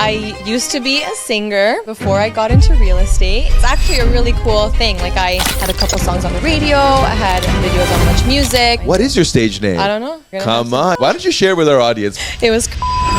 I used to be a singer before I got into real estate. It's actually a really cool thing. Like, I had a couple songs on the radio. I had videos on Much Music. What is your stage name? I don't know. Come on. Why don't you share with our audience? It was...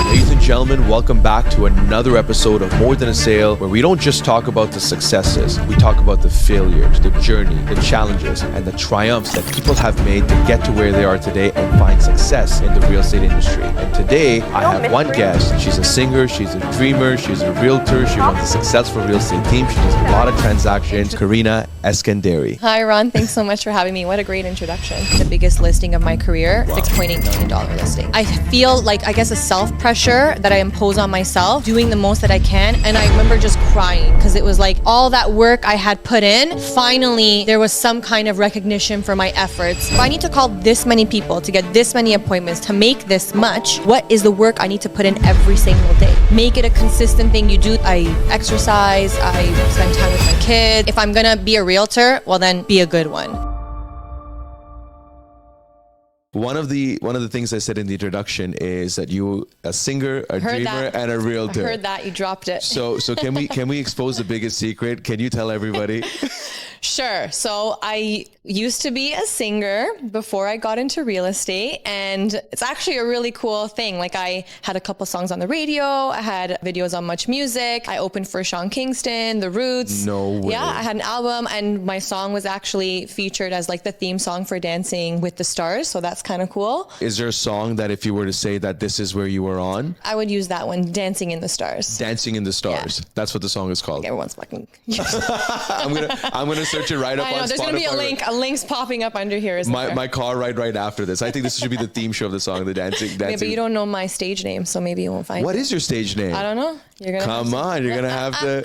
Ladies and gentlemen, welcome back to another episode of More Than a Sale, where we don't just talk about the successes, we talk about the failures, the journey, the challenges, and the triumphs that people have made to get to where they are today and find success in the real estate industry. And today, I have one guest. She's a singer, she's a dreamer, she's a realtor, she runs a successful real estate team, she does a lot of transactions. Karina, Eskandary. Hi, Ron. Thanks so much for having me. What a great introduction. The biggest listing of my career, $6.8 million listing. I feel like, I guess, a self-pressure that I impose on myself, doing the most that I can. And I remember just crying because it was like all that work I had put in, finally, there was some kind of recognition for my efforts. If I need to call this many people to get this many appointments to make this much, what is the work I need to put in every single day? Make it a consistent thing you do. I exercise, I spend time with my kids. If I'm gonna be a realtor, well then be a good one. One of the things I said in the introduction is that you a singer, a dreamer, and a realtor. I heard that. You dropped it. So can we expose the biggest secret? Can you tell everybody? Sure. So I used to be a singer before I got into real estate, and it's actually a really cool thing. Like, I had a couple songs on the radio. I had videos on Much Music. I opened for Sean Kingston, The Roots. No way. Yeah, I had an album, and my song was actually featured as like the theme song for Dancing with the Stars. So that's kind of cool. Is there a song that if you were to say that this is where you were on? I would use that one, Dancing in the Stars. Dancing in the Stars. Yeah. That's what the song is called. Everyone's fucking... I'm gonna search it right up on Spotify. There's gonna be a link. A link's popping up under here. My car right after this. I think this should be the theme show of the song, the dancing. Yeah, but you don't know my stage name, so maybe you won't find it. What is your stage name? I don't know. You're gonna have to.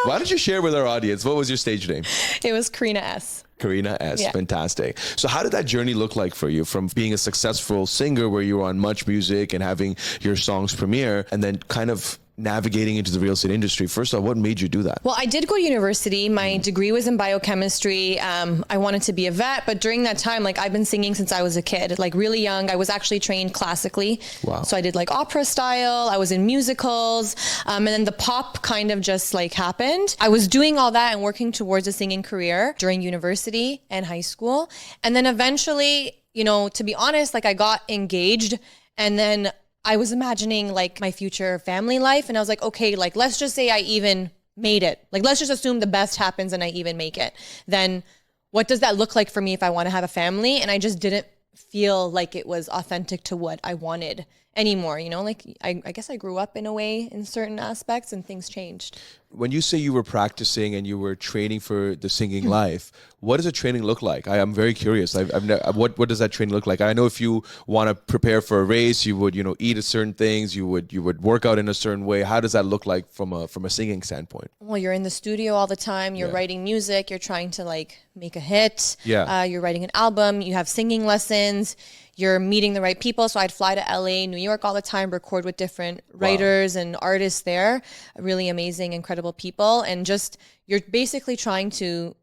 Why don't you share with our audience? What was your stage name? It was Karina S. Karina S. Yeah. Fantastic. So how did that journey look like for you, from being a successful singer where you were on Much Music and having your songs premiere, and then kind of navigating into the real estate industry? First of all, what made you do that? Well, I did go to university. My degree was in biochemistry. I wanted to be a vet, but during that time, like, I've been singing since I was a kid, like really young. I was actually trained classically. Wow. So I did like opera style. I was in musicals. And then the pop kind of just like happened. I was doing all that and working towards a singing career during university and high school. And then eventually, you know, to be honest, like, I got engaged, and then I was imagining like my future family life, and I was like, okay, like, let's just say I even made it. Like, let's just assume the best happens and I even make it. Then what does that look like for me if I want to have a family? And I just didn't feel like it was authentic to what I wanted anymore. You know, like, I guess I grew up in a way in certain aspects, and things changed. When you say you were practicing and you were training for the singing life, what does a training look like? I am very curious. What does that training look like? I know if you want to prepare for a race, you would, eat a certain things, you would work out in a certain way. How does that look like from a singing standpoint? Well, you're in the studio all the time. You're writing music. You're trying to like make a hit. Yeah. You're writing an album. You have singing lessons. You're meeting the right people. So I'd fly to LA, New York all the time, record with different writers and artists there. Really amazing, incredible people. And just, you're basically trying to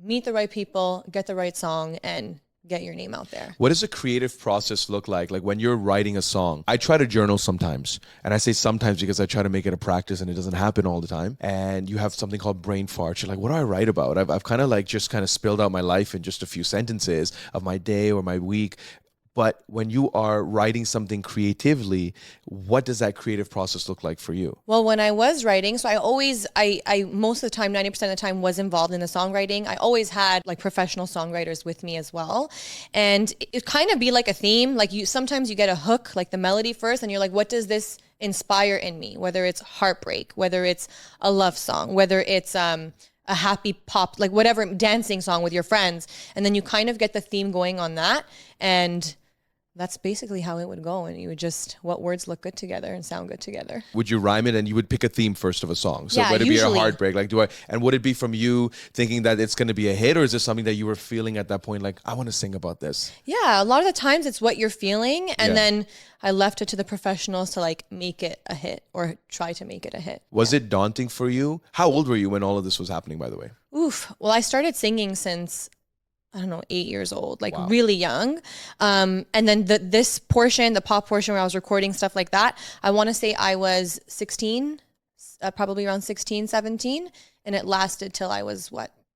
meet the right people, get the right song, and get your name out there. What does a creative process look like? Like, when you're writing a song, I try to journal sometimes. And I say sometimes because I try to make it a practice and it doesn't happen all the time. And you have something called brain farts. You're like, what do I write about? I've kind of like just kind of spilled out my life in just a few sentences of my day or my week. But when you are writing something creatively, what does that creative process look like for you? Well, when I was writing, so I most of the time, 90% of the time, was involved in the songwriting. I always had like professional songwriters with me as well. And it kind of be like a theme. Like, sometimes you get a hook, like the melody first, and you're like, what does this inspire in me? Whether it's heartbreak, whether it's a love song, whether it's a happy pop, like whatever, dancing song with your friends. And then you kind of get the theme going on that. And that's basically how it would go. And you would just, what words look good together and sound good together. Would you rhyme it, and you would pick a theme first of a song? So yeah, would it usually be a heartbreak? Like, and would it be from you thinking that it's going to be a hit, or is this something that you were feeling at that point? Like, I want to sing about this. Yeah. A lot of the times it's what you're feeling. And then I left it to the professionals to like make it a hit, or try to make it a hit. Was it daunting for you? How old were you when all of this was happening, by the way? Oof. Well, I started singing since, I don't know, 8 years old, like really young. And then this portion, the pop portion where I was recording stuff like that, I want to say I was 16 probably around 16, 17. And it lasted till I was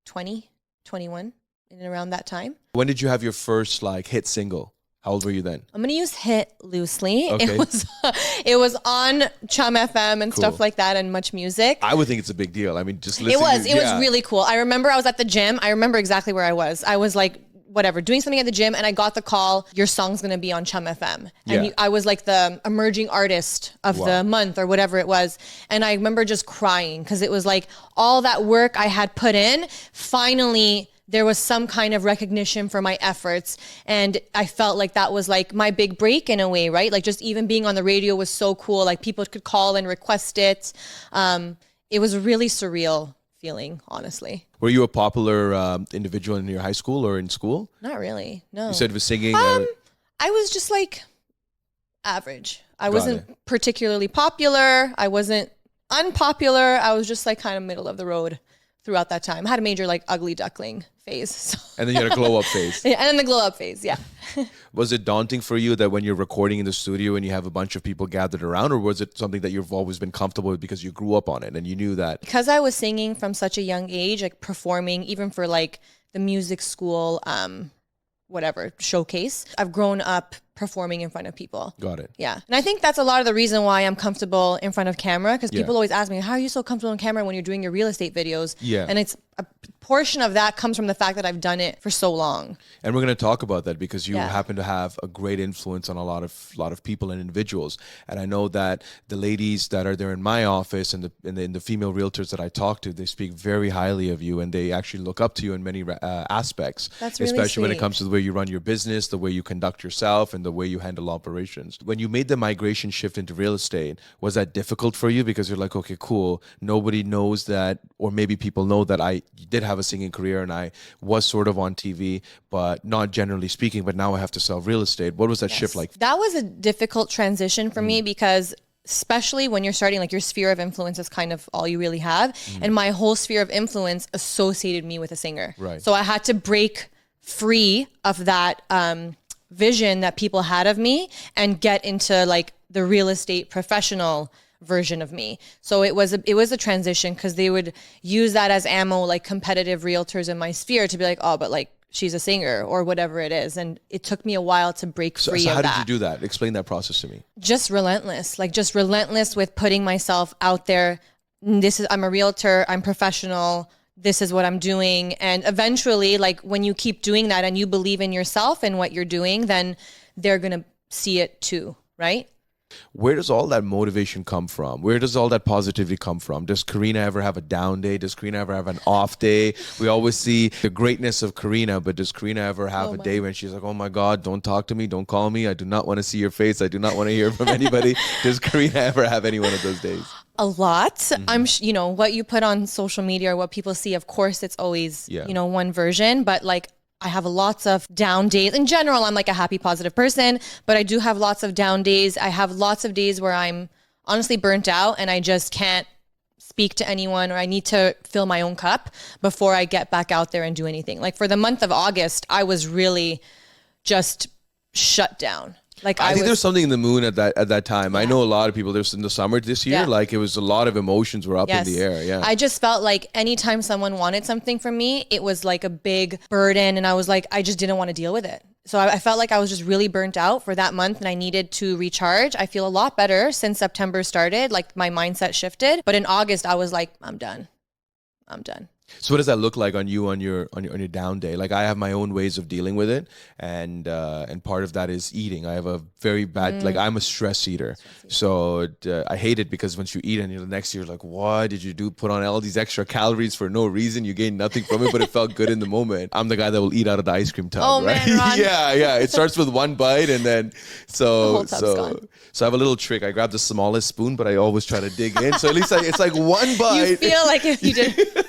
20, 21, in and around that time. When did you have your first like hit single? How old were you then? I'm going to use hit loosely. Okay. It was on Chum FM and stuff like that, and Much Music. I would think it's a big deal. I mean, just listening. It was really cool. I remember I was at the gym. I remember exactly where I was. I was like, whatever, doing something at the gym, and I got the call, your song's going to be on Chum FM. And I was like the emerging artist of the month or whatever it was. And I remember just crying because it was like all that work I had put in, finally there was some kind of recognition for my efforts. And I felt like that was like my big break in a way, right? Like just even being on the radio was so cool. Like people could call and request it. It was a really surreal feeling, honestly. Were you a popular individual in your high school or in school? Not really, no. You said with singing? I was just like average. I wasn't particularly popular. I wasn't unpopular. I was just like kind of middle of the road throughout that time. I had a major like ugly duckling phase. So. And then you had a glow up phase. Yeah, and then the glow up phase, yeah. Was it daunting for you that when you're recording in the studio and you have a bunch of people gathered around, or was it something that you've always been comfortable with because you grew up on it and you knew that? Because I was singing from such a young age, like performing, even for like the music school, whatever, showcase, I've grown up performing in front of people. Got it. Yeah. And I think that's a lot of the reason why I'm comfortable in front of camera, because people always ask me, how are you so comfortable on camera when you're doing your real estate videos? Yeah. And it's a portion of that comes from the fact that I've done it for so long. And we're going to talk about that because you happen to have a great influence on a lot of people and individuals. And I know that the ladies that are there in my office and the female realtors that I talk to, they speak very highly of you and they actually look up to you in many aspects. That's really especially when it sweet. comes to the way you run your business, the way you conduct yourself, and the way you handle operations. When you made the migration shift into real estate, was that difficult for you? Because you're like, okay, cool. Nobody knows that, or maybe people know that I did have a singing career and I was sort of on TV, but not generally speaking, but now I have to sell real estate. What was that shift like? That was a difficult transition for me because especially when you're starting, like your sphere of influence is kind of all you really have. And my whole sphere of influence associated me with a singer. Right. So I had to break free of that vision that people had of me and get into like the real estate professional version of me. So it was a transition because they would use that as ammo, like competitive realtors in my sphere, to be like, oh, but like she's a singer or whatever it is. And it took me a while to break free So of how that. did you do that? Explain that process to me. Just relentless with putting myself out there. I'm a realtor, I'm professional, this is what I'm doing. And eventually, like when you keep doing that and you believe in yourself and what you're doing, then they're going to see it too, right? Where does all that motivation come from? Where does all that positivity come from? Does Karina ever have a down day? Does Karina ever have an off day? We always see the greatness of Karina, but does Karina ever have a day when she's like, oh my God, don't talk to me, don't call me, I do not want to see your face, I do not want to hear from anybody? Does Karina ever have any one of those days? A lot. I'm, what you put on social media or what people see, of course, it's always, one version, but like, I have lots of down days. In general, I'm like a happy, positive person, but I do have lots of down days. I have lots of days where I'm honestly burnt out and I just can't speak to anyone, or I need to fill my own cup before I get back out there and do anything. Like for the month of August, I was really just shut down. Like I think there's something in the moon at that time. Yeah. I know a lot of people. There's in the summer this year, like it was a lot of emotions were up in the air. Yeah, I just felt like anytime someone wanted something from me, it was like a big burden, and I was like, I just didn't want to deal with it. So I felt like I was just really burnt out for that month, and I needed to recharge. I feel a lot better since September started. Like my mindset shifted, but in August I was like, I'm done. So what does that look like on you on your down day? Like I have my own ways of dealing with it, and part of that is eating. I have a very bad like I'm a stress eater, so I hate it because once you eat and the next year you're like, what did you do? Put on all these extra calories for no reason. You gain nothing from it, but it felt good in the moment. I'm the guy that will eat out of the ice cream tub. Oh right? man, Ron. yeah. It starts with one bite and then the whole tub's gone. So I have a little trick. I grab the smallest spoon, but I always try to dig in. So at least it's like one bite. You feel like if you did.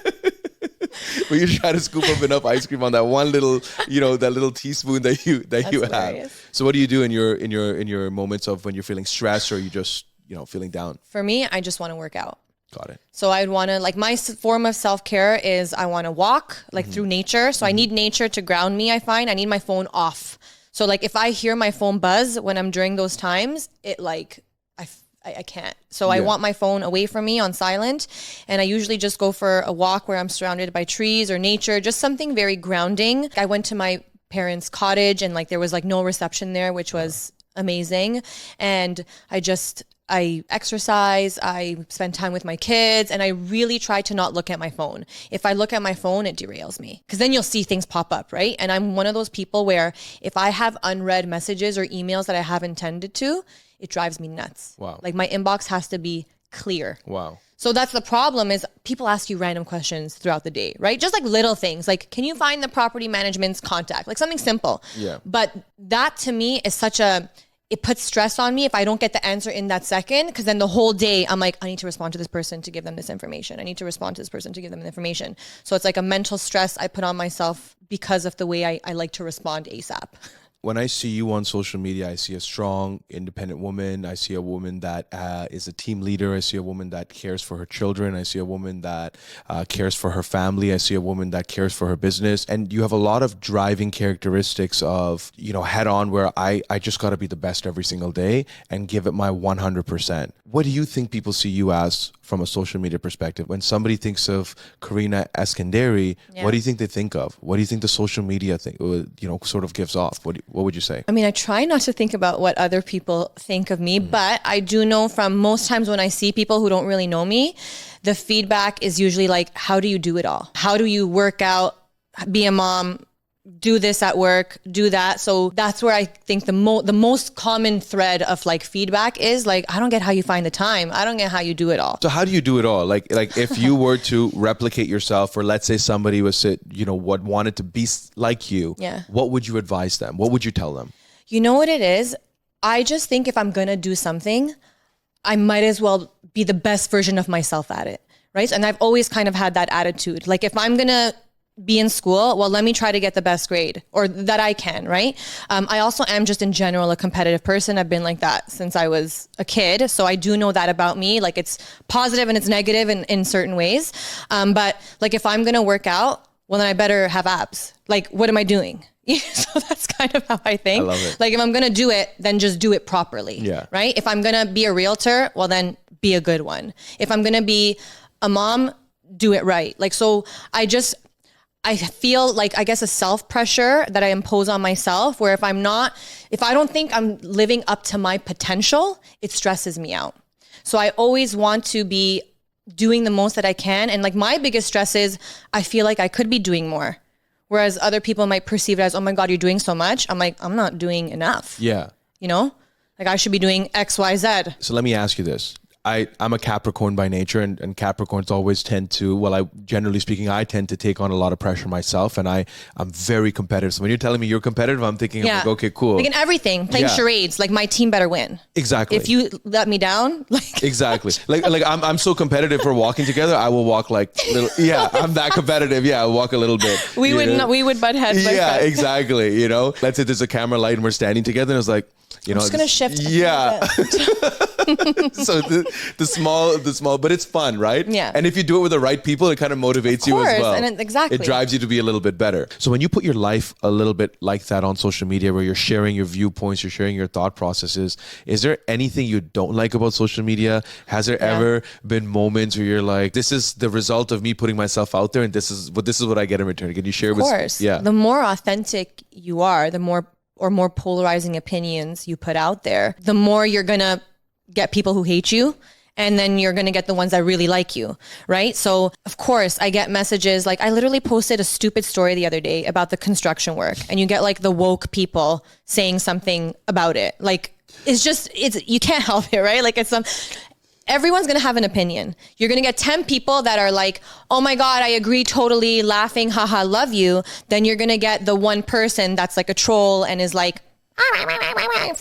When you try to scoop up enough ice cream on that one little, that little teaspoon that you have. So what do you do in your moments of when you're feeling stressed or you just, feeling down? For me, I just want to work out. Got it. So I'd want to, like, my form of self-care is I want to walk, like through nature. So I need nature to ground me, I find. I need my phone off. So like if I hear my phone buzz when I'm during those times, it like, I can't. So I want my phone away from me on silent. And I usually just go for a walk where I'm surrounded by trees or nature, just something very grounding. I went to my parents' cottage and like there was like no reception there, which was amazing. And I exercise, I spend time with my kids, and I really try to not look at my phone. If I look at my phone, it derails me because then you'll see things pop up, right? And I'm one of those people where if I have unread messages or emails that I haven't intended to, it drives me nuts. Wow. Like my inbox has to be clear. Wow. So that's the problem is people ask you random questions throughout the day, right? Just like little things like, can you find the property management's contact? Like something simple. Yeah. But that to me is it puts stress on me if I don't get the answer in that second, because then the whole day I'm like, I need to respond to this person to give them this information. I need to respond to this person to give them the information. So it's like a mental stress I put on myself because of the way I like to respond ASAP. When I see you on social media, I see a strong, independent woman. I see a woman that is a team leader. I see a woman that cares for her children. I see a woman that cares for her family. I see a woman that cares for her business. And you have a lot of driving characteristics of, head on, where I just got to be the best every single day and give it my 100%. What do you think people see you as from a social media perspective? When somebody thinks of Karina Eskandary, what do you think they think of? What do you think the social media sort of gives off? What would you say? I mean, I try not to think about what other people think of me, but I do know from most times when I see people who don't really know me, the feedback is usually like, how do you do it all? How do you work out, be a mom, do this at work, do that? So that's where I think the most common thread of like feedback is like, I don't get how you find the time. I don't get how you do it all. So how do you do it all? Like if you were to replicate yourself, or let's say somebody was, what wanted to be like you, what would you advise them? What would you tell them? You know what it is? I just think if I'm going to do something, I might as well be the best version of myself at it. Right. And I've always kind of had that attitude. Like if I'm going to be in school, well, let me try to get the best grade or that I can, right? I also am just in general a competitive person. I've been like that since I was a kid. So I do know that about me. Like it's positive and it's negative in certain ways. But like if I'm going to work out, well, then I better have abs. Like, what am I doing? So that's kind of how I think. I love it. Like if I'm going to do it, then just do it properly. Yeah. Right? If I'm going to be a realtor, well, then be a good one. If I'm going to be a mom, do it right. Like, so I feel like, I guess, a self-pressure that I impose on myself where if I don't think I'm living up to my potential, it stresses me out. So I always want to be doing the most that I can. And like my biggest stress is I feel like I could be doing more. Whereas other people might perceive it as, oh my God, you're doing so much. I'm like, I'm not doing enough. Yeah. Like I should be doing X, Y, Z. So let me ask you this. I'm a Capricorn by nature, and Capricorns always tend to, generally speaking, I tend to take on a lot of pressure myself, and I'm very competitive. So when you're telling me you're competitive, I'm thinking, I'm like, okay, cool. Like in everything, playing charades, like my team better win. Exactly. If you let me down, like. Exactly. Like I'm so competitive for walking together, I will walk like little, I'm that competitive. Yeah, I'll walk a little bit. We would butt heads. Yeah, exactly. Let's say there's a camera light and we're standing together and it's like, I'm just going to shift. Yeah. So the small, but it's fun, right? Yeah. And if you do it with the right people, it kind of motivates you as well. And exactly. It drives you to be a little bit better. So when you put your life a little bit like that on social media, where you're sharing your viewpoints, you're sharing your thought processes, is there anything you don't like about social media? Has there ever been moments where you're like, this is the result of me putting myself out there and this is what I get in return? Can you share with? Of course. Yeah. The more authentic you are, the more polarizing opinions you put out there, the more you're going to get people who hate you. And then you're going to get the ones that really like you, right? So of course I get messages like I literally posted a stupid story the other day about the construction work and you get like the woke people saying something about it. Like it's you can't help it, right? Like everyone's going to have an opinion. You're going to get 10 people that are like, oh my God, I agree totally, laughing, haha, love you. Then you're going to get the one person that's like a troll and is like,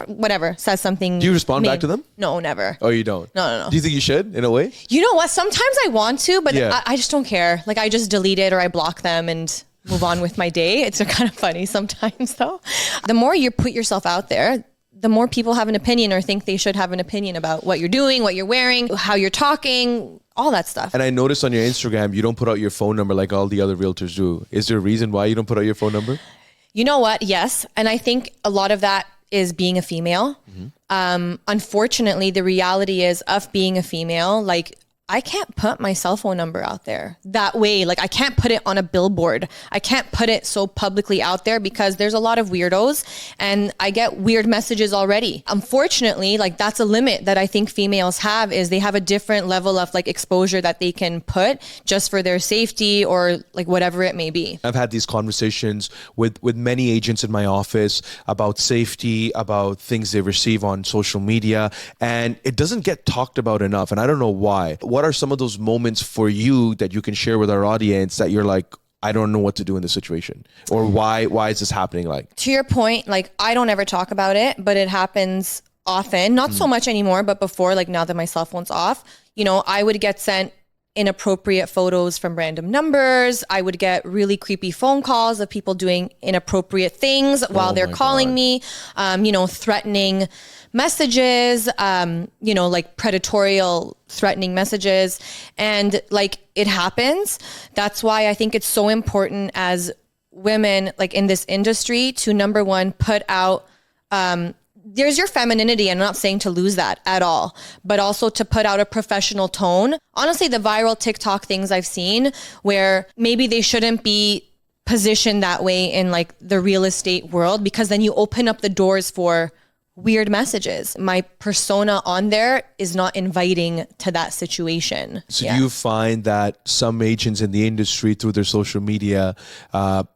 whatever, says something. Do you respond back to them? No, never. Oh, you don't? No. Do you think you should, in a way? You know what? Sometimes I want to, but I just don't care. Like I just delete it or I block them and move on with my day. It's kind of funny sometimes though. The more you put yourself out there, the more people have an opinion or think they should have an opinion about what you're doing, what you're wearing, how you're talking, all that stuff. And I noticed on your Instagram, you don't put out your phone number like all the other realtors do. Is there a reason why you don't put out your phone number? You know what? Yes. And I think a lot of that is being a female. Unfortunately, the reality is of being a female, like I can't put my cell phone number out there that way. Like I can't put it on a billboard. I can't put it so publicly out there because there's a lot of weirdos and I get weird messages already. Unfortunately, like that's a limit that I think females have, is they have a different level of like exposure that they can put just for their safety or like whatever it may be. I've had these conversations with many agents in my office about safety, about things they receive on social media, and it doesn't get talked about enough. And I don't know why. What are some of those moments for you that you can share with our audience that you're like, I don't know what to do in this situation, or why is this happening? Like, to your point, like I don't ever talk about it, but it happens often, not so much anymore, but before, like now that my cell phone's off, you know, I would get sent inappropriate photos from random numbers. I would get really creepy phone calls of people doing inappropriate things while they're calling me, you know, threatening messages, you know, like predatorial threatening messages. And like it happens. That's why I think it's so important as women, like in this industry, to number one, put out, there's your femininity. I'm not saying to lose that at all, but also to put out a professional tone. Honestly, the viral TikTok things I've seen where maybe they shouldn't be positioned that way in like the real estate world, because then you open up the doors for weird messages. My persona on there is not inviting to that situation. So do you find that some agents in the industry through their social media,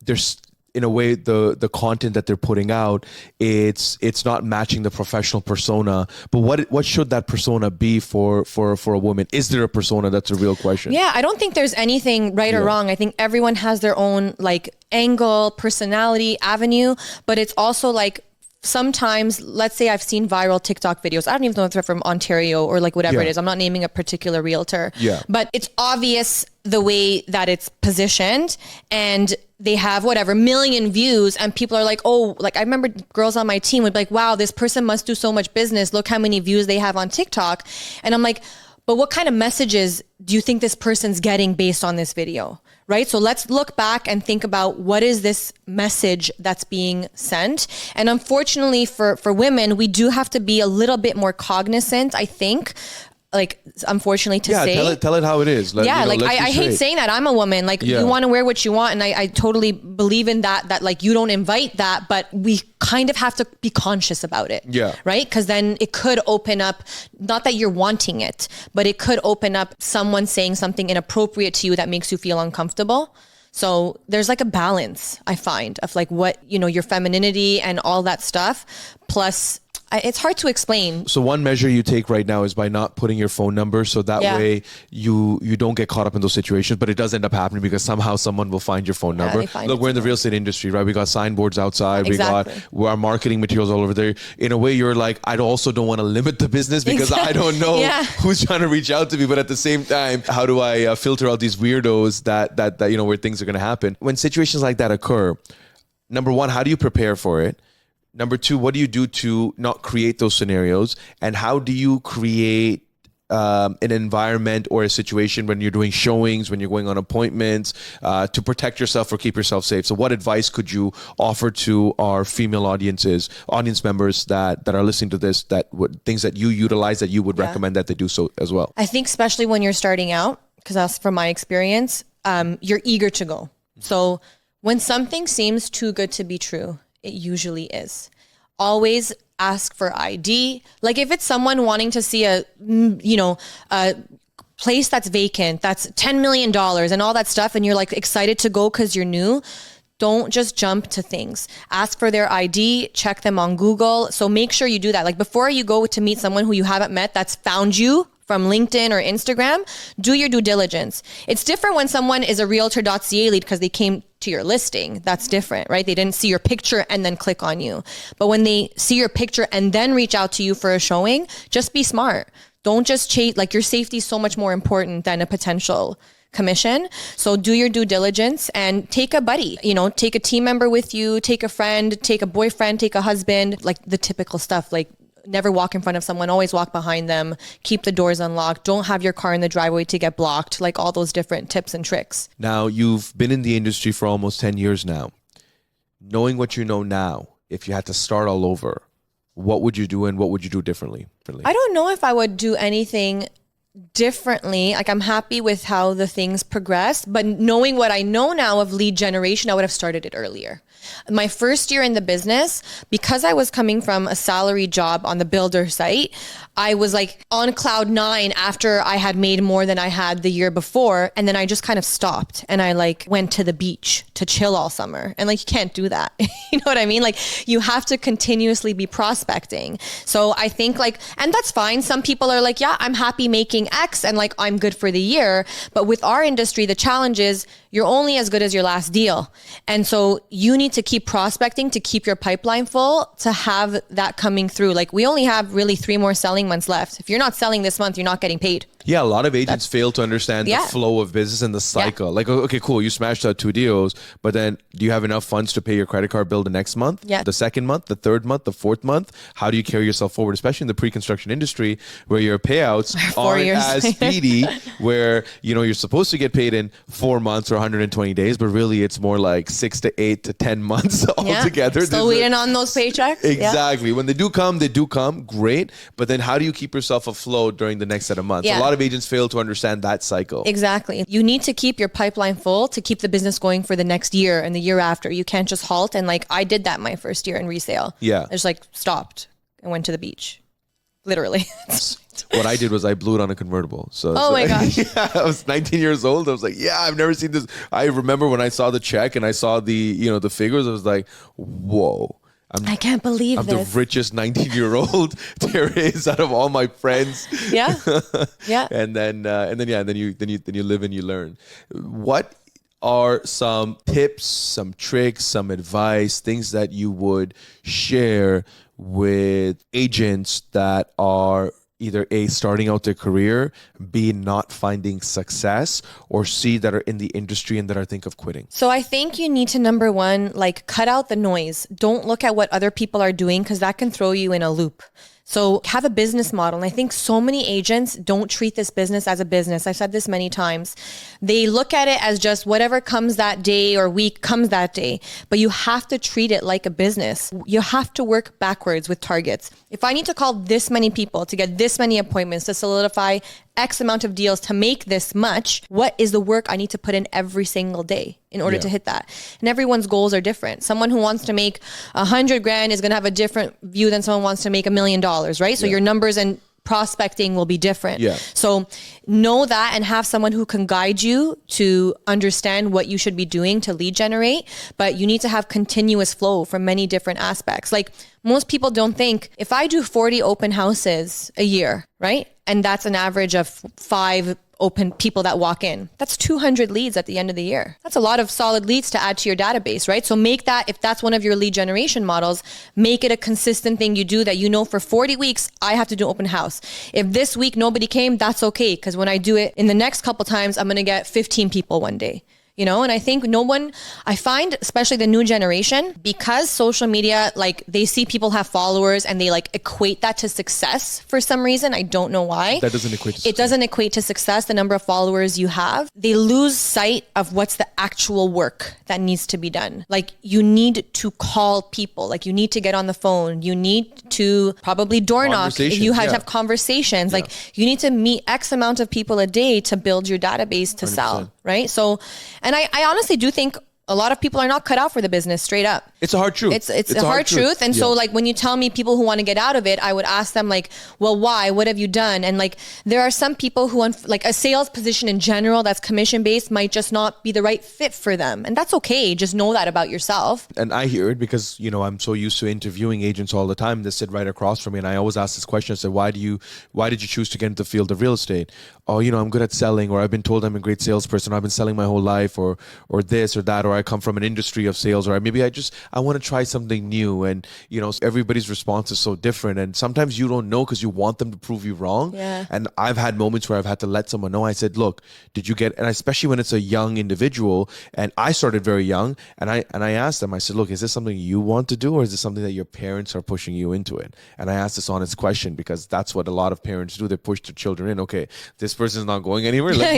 there's in a way the content that they're putting out, it's not matching the professional persona, but what should that persona be for a woman? Is there a persona? That's a real question. Yeah, I don't think there's anything right or wrong. I think everyone has their own like angle, personality, avenue, but it's also like sometimes, let's say I've seen viral TikTok videos. I don't even know if they're from Ontario or like whatever it is. I'm not naming a particular realtor, but it's obvious the way that it's positioned, and they have whatever million views, and people are like, oh, like I remember girls on my team would be like, wow, this person must do so much business. Look how many views they have on TikTok. And I'm like, but what kind of messages do you think this person's getting based on this video? Right? So let's look back and think about what is this message that's being sent. And unfortunately for women, we do have to be a little bit more cognizant, I think, like, unfortunately to say. Tell it how it is. I hate saying that. I'm a woman. Like, you want to wear what you want. And I totally believe in that like you don't invite that, but we kind of have to be conscious about it. Yeah. Right? Because then it could open up, not that you're wanting it, but it could open up someone saying something inappropriate to you that makes you feel uncomfortable. So there's like a balance, I find, of like what, you know, your femininity and all that stuff, plus it's hard to explain. So one measure you take right now is by not putting your phone number, so that way you don't get caught up in those situations, but it does end up happening because somehow someone will find your phone number. Look, we're in the real estate industry, right? We got signboards outside. Exactly. We got our marketing materials all over there. In a way, you're like, I also don't want to limit the business because I don't know who's trying to reach out to me. But at the same time, how do I filter out these weirdos that you know, where things are going to happen? When situations like that occur, number one, how do you prepare for it? Number two, what do you do to not create those scenarios? And how do you create an environment or a situation when you're doing showings, when you're going on appointments, to protect yourself or keep yourself safe? So what advice could you offer to our female audience members that are listening to this, things that you utilize that you would recommend that they do so as well? I think especially when you're starting out, because that's from my experience, you're eager to go. So when something seems too good to be true, it usually is. Always ask for ID. Like if it's someone wanting to see a place that's vacant, that's $10 million and all that stuff, and you're like excited to go because you're new, don't just jump to things. Ask for their ID, check them on Google. So make sure you do that. Like before you go to meet someone who you haven't met that's found you from LinkedIn or Instagram, do your due diligence. It's different when someone is a realtor.ca lead because they came to your listing. That's different, right? They didn't see your picture and then click on you. But when they see your picture and then reach out to you for a showing, just be smart. Don't just chase, like your safety is so much more important than a potential commission. So do your due diligence and take a buddy, you know, take a team member with you, take a friend, take a boyfriend, take a husband, like the typical stuff, like never walk in front of someone, always walk behind them, keep the doors unlocked, don't have your car in the driveway to get blocked, like all those different tips and tricks. Now, you've been in the industry for almost 10 years now. Knowing what you know now, if you had to start all over, what would you do and what would you do differently? I don't know if I would do anything differently. Like, I'm happy with how the things progressed, but knowing what I know now of lead generation, I would have started it earlier. My first year in the business, because I was coming from a salary job on the builder site, I was like on cloud 9 after I had made more than I had the year before. And then I just kind of stopped and I like went to the beach to chill all summer. And like, you can't do that. You know what I mean? Like, you have to continuously be prospecting. So I think like, and that's fine. Some people are like, yeah, I'm happy making X and like, I'm good for the year. But with our industry, the challenge is you're only as good as your last deal. And so you need to keep prospecting to keep your pipeline full, to have that coming through. Like, we only have really 3 more selling months left. If you're not selling this month, you're not getting paid. Yeah, a lot of agents fail to understand the flow of business and the cycle. Yeah. Like, okay, cool, you smashed out 2 deals, but then do you have enough funds to pay your credit card bill the next month, the second month, the third month, the fourth month? How do you carry yourself forward, especially in the pre-construction industry where your payouts aren't as speedy, where, you know, you're supposed to get paid in 4 months or 120 days, but really it's more like 6 to 8 to 10 months altogether. Still waiting on those paychecks. Exactly. Yeah. When they do come, great. But then how do you keep yourself afloat during the next set of months? Yeah. A lot of agents fail to understand that cycle. Exactly. You need to keep your pipeline full to keep the business going for the next year and the year after. You can't just halt. And like, I did that my first year in resale. Yeah. I just like stopped and went to the beach. Literally. What I did was I blew it on a convertible. So my gosh. Yeah, I was 19 years old. I was like, yeah, I've never seen this. I remember when I saw the check and I saw the, you know, the figures, I was like, whoa. I can't believe I'm this. the richest 19-year-old there is out of all my friends. Yeah. Yeah. and then you live and you learn. What are some tips, some tricks, some advice, things that you would share with agents that are either A, starting out their career, B, not finding success, or C, that are in the industry and that are think of quitting? So I think you need to, number one, like cut out the noise. Don't look at what other people are doing, because that can throw you in a loop. So have a business model. And I think so many agents don't treat this business as a business. I've said this many times. They look at it as just whatever comes that day or week comes that day. But you have to treat it like a business. You have to work backwards with targets. If I need to call this many people to get this many appointments to solidify X amount of deals to make this much, what is the work I need to put in every single day in order to hit that? And everyone's goals are different. Someone who wants to make 100 grand is going to have a different view than someone who wants to make $1 million, right? So your numbers and prospecting will be different. Yeah. So know that and have someone who can guide you to understand what you should be doing to lead generate. But you need to have continuous flow from many different aspects. Like, most people don't think, if I do 40 open houses a year, right? And that's an average of 5 open people that walk in. That's 200 leads at the end of the year. That's a lot of solid leads to add to your database, right? So make that, if that's one of your lead generation models, make it a consistent thing you do, that you know for 40 weeks, I have to do open house. If this week nobody came, that's okay. Because when I do it in the next couple times, I'm going to get 15 people one day. You know, and I think I find, especially the new generation, because social media, like, they see people have followers and they like equate that to success for some reason. I don't know why. That doesn't equate to success. It doesn't equate to success, the number of followers you have. They lose sight of what's the actual work that needs to be done. Like, you need to call people, like, you need to get on the phone. You need to probably door knock. You have to have conversations. Like, you need to meet X amount of people a day to build your database to 100%. Sell, right? So, and I honestly do think a lot of people are not cut out for the business, straight up. It's a hard truth. It's a hard truth. And so, like, when you tell me people who want to get out of it, I would ask them, like, well, why? What have you done? And like, there are some people who, like, a sales position in general that's commission based might just not be the right fit for them. And that's okay. Just know that about yourself. And I hear it because, you know, I'm so used to interviewing agents all the time. They sit right across from me. And I always ask this question. I said, why did you choose to get into the field of real estate? Oh, you know, I'm good at selling, or I've been told I'm a great salesperson, or I've been selling my whole life, or this or that, or I come from an industry of sales, or maybe I want to try something new. And, you know, everybody's response is so different. And sometimes you don't know because you want them to prove you wrong. Yeah. And I've had moments where I've had to let someone know. I said, look, did you get, and especially when it's a young individual, and I started very young, and I asked them, I said, look, is this something you want to do, or is this something that your parents are pushing you into it? And I asked this honest question because that's what a lot of parents do. They push their children in. Okay, this this person's not going anywhere. Like,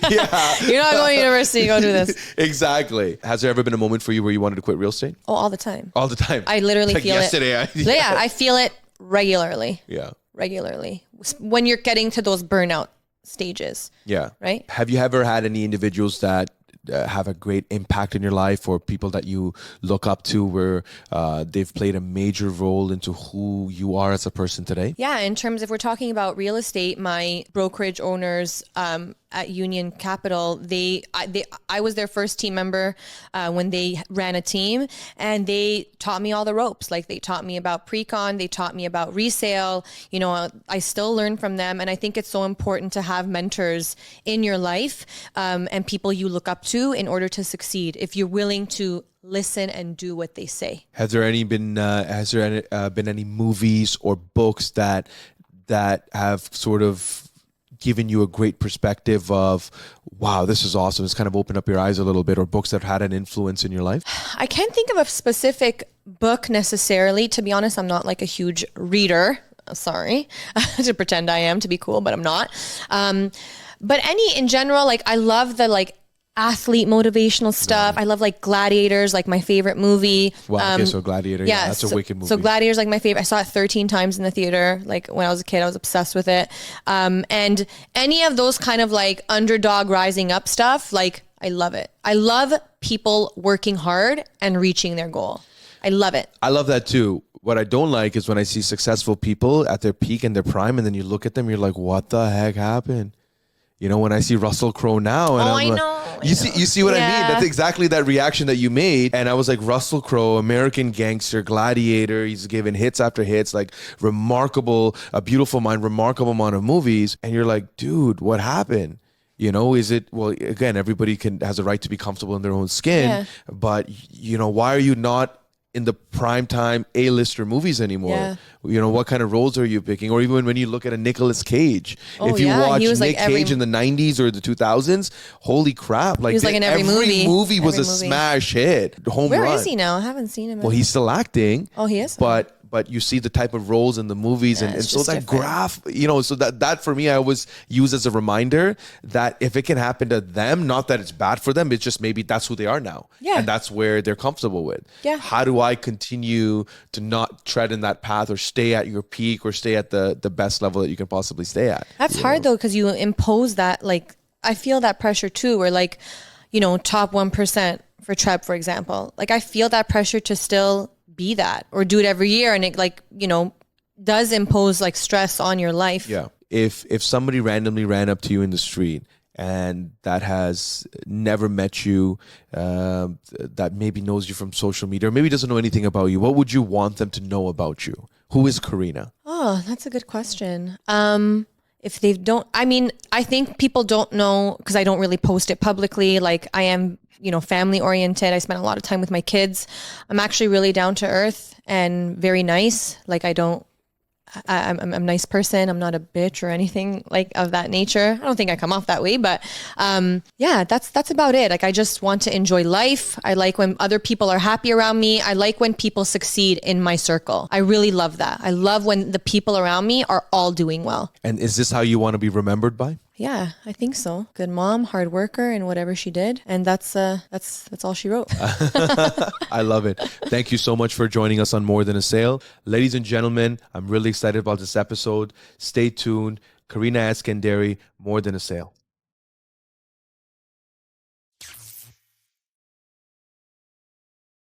yeah. You're not going to university, go do this. Exactly. Has there ever been a moment for you where you wanted to quit real estate? Oh, all the time. All the time. I literally like feel yesterday, it. Yeah, I feel it regularly. Yeah. Regularly. When you're getting to those burnout stages. Yeah. Right? Have you ever had any individuals that have a great impact in your life, or people that you look up to where they've played a major role into who you are as a person today? Yeah, in terms, if we're talking about real estate, my brokerage owners at Union Capital, I was their first team member when they ran a team, and they taught me all the ropes. Like, they taught me about pre-con, they taught me about resale. You know, I still learn from them, and I think it's so important to have mentors in your life and people you look up to in order to succeed, if you're willing to listen and do what they say. Has there been any movies or books that have sort of given you a great perspective of, wow, this is awesome, it's kind of opened up your eyes a little bit, or books that have had an influence in your life? I can't think of a specific book necessarily. To be honest, I'm not like a huge reader. Sorry to pretend I am, to be cool, but I'm not. But in general, like, I love the like athlete motivational stuff. I love like Gladiators, like my favorite movie. Wow, okay, so Gladiator, yeah, that's a wicked movie. So Gladiators, like my favorite. I saw it 13 times in the theater. Like, when I was a kid, I was obsessed with it. And any of those kind of like underdog rising up stuff, like, I love it. I love people working hard and reaching their goal. I love it. I love that too. What I don't like is when I see successful people at their peak and their prime, and then you look at them, you're like, what the heck happened? You know, when I see Russell Crowe now, and I'm like, you see what I mean? That's exactly that reaction that you made. And I was like, Russell Crowe, American Gangster, Gladiator. He's given hits after hits, like remarkable, A Beautiful Mind, remarkable amount of movies. And you're like, dude, what happened? You know, is it, well, again, everybody has a right to be comfortable in their own skin, but you know, why are you not in the primetime A-lister movies anymore? Yeah. You know, what kind of roles are you picking? Or even when you look at a Nicolas Cage, if you watch Nick Cage in the 90s or the 2000s, holy crap. Like, he was like in every movie was a smash hit, home run. Where is he now? I haven't seen him. Well, he's still acting. Oh, he is? But you see the type of roles in the movies, and so that different. graph, you know, so that for me, I always use as a reminder that if it can happen to them, not that it's bad for them, it's just maybe that's who they are now. Yeah. And that's where they're comfortable with. Yeah. How do I continue to not tread in that path, or stay at your peak, or stay at the best level that you can possibly stay at? That's hard though, because you impose that, like, I feel that pressure too, where like, you know, top 1% for Treb, for example. Like, I feel that pressure to still be that, or do it every year, and it, like, you know, does impose like stress on your life. Yeah. If somebody randomly ran up to you in the street and that has never met you, that maybe knows you from social media, or maybe doesn't know anything about you, what would you want them to know about you? Who is Karina? Oh, that's a good question. If they don't, I mean, I think people don't know because I don't really post it publicly. Like, I am, you know, family oriented. I spend a lot of time with my kids. I'm actually really down to earth and very nice. Like, I'm a nice person. I'm not a bitch or anything like of that nature. I don't think I come off that way, but yeah, that's about it. Like, I just want to enjoy life. I like when other people are happy around me. I like when people succeed in my circle. I really love that. I love when the people around me are all doing well. And is this how you want to be remembered by? Yeah, I think so. Good mom, hard worker, and whatever she did, and that's all she wrote. I love it. Thank you so much for joining us on More Than a Sale, ladies and gentlemen. I'm really excited about this episode. Stay tuned. Karina Eskandary, More Than a Sale.